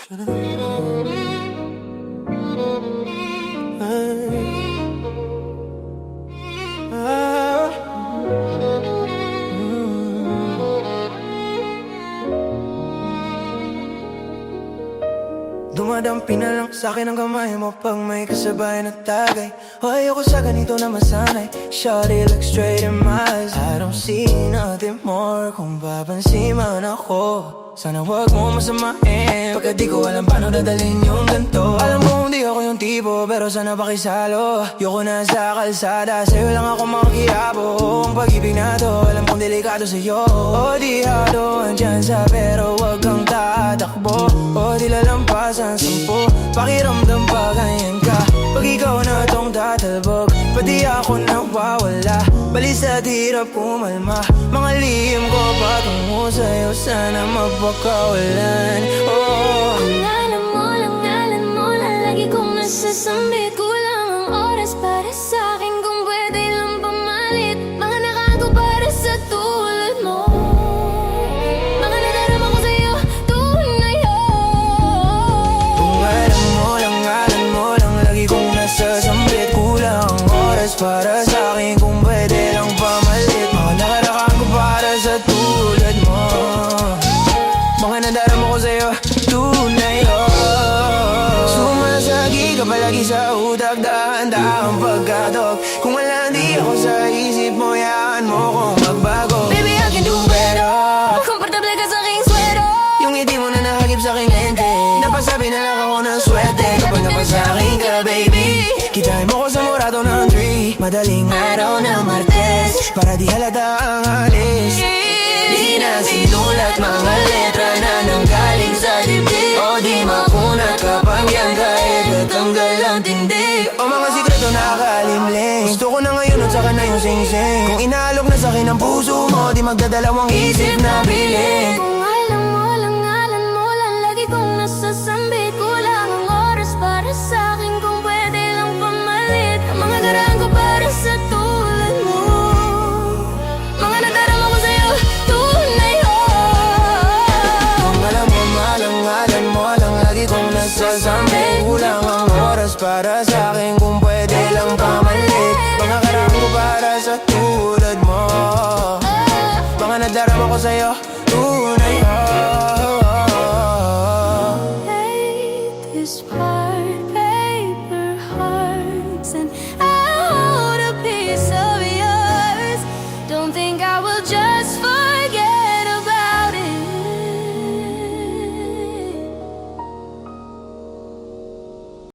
Dumadampi na lang sa'kin ang kamay mo pag may kasabay na tagay. O ayoko sa ganito na masanay. Shawty, look straight in my eyes. I don't see nothing more. Kung papansin man ako, sana wag mo masamahin. Pagka di ko alam paano dadalhin yung ganto. Alam mo hindi ako yung tipo, pero sana pakisalo. Yoko na sa kalsada, sa'yo lang ako makikiyabo. Ang pag-ibig na to, alam kong delikado sa'yo. O di hado, andyan sa pero wag kang tatakbo. O di lalampasan 10. Pakiramdam pa ganyan ka pag ikaw na tong tatalbog. Pati ako nawawala, balis at hirap kumalma. Mga lihim ko patungo sa'yo, sana mapakawalan. Oh, kung alam mo lang lagi kong nasasambit. Kulang ang oras para sa'kin, kung pwede lang pamalit. Mga nakago para sa tulad mo, mga nadarama ko sa'yo, tunay yun. kung alam mo lang lagi kong nasasambit. Kulang ang oras para sa'kin, kung pwede lang pamalit. Mga nakarakaan ko para sa tulad mo, mga nadarama ko sa'yo, tunay yun. Sumasagi ka palagi sa utak, dahan-dahang pagkatok. Kung wala hindi ako sa isip mo, yaan mo kong magbago. Baby, I can do better. Komportable ka sa aking swero. Yung ngiti mo na nakagip sa aking lente, napasabi na lang ako ng swerte. Kapag napasakin ka, baby, kitain mo ko sa murado ng 3. Madaling araw ng Martes, para di halata ang alis. Di na sinulat mga letra na nanggaling sa dibdib. O di makunat kapag yan kahit natanggal ang tindig. O mga sikreto nakakalimling, gusto ko na ngayon at saka na yung sing-sing. Kung inaalok na sa'kin ang puso mo, di magdadalawang isip na biling. Kung alam mo lang lagi kong nasasambit. Kulang ang oras para sa'kin, kung pwede lang pamalit. Ang mga daraan ko para sa tulad mo, mga nadarama ko sa'yo, tunay yun. Kung alam mo lang lagi kong nasasambit.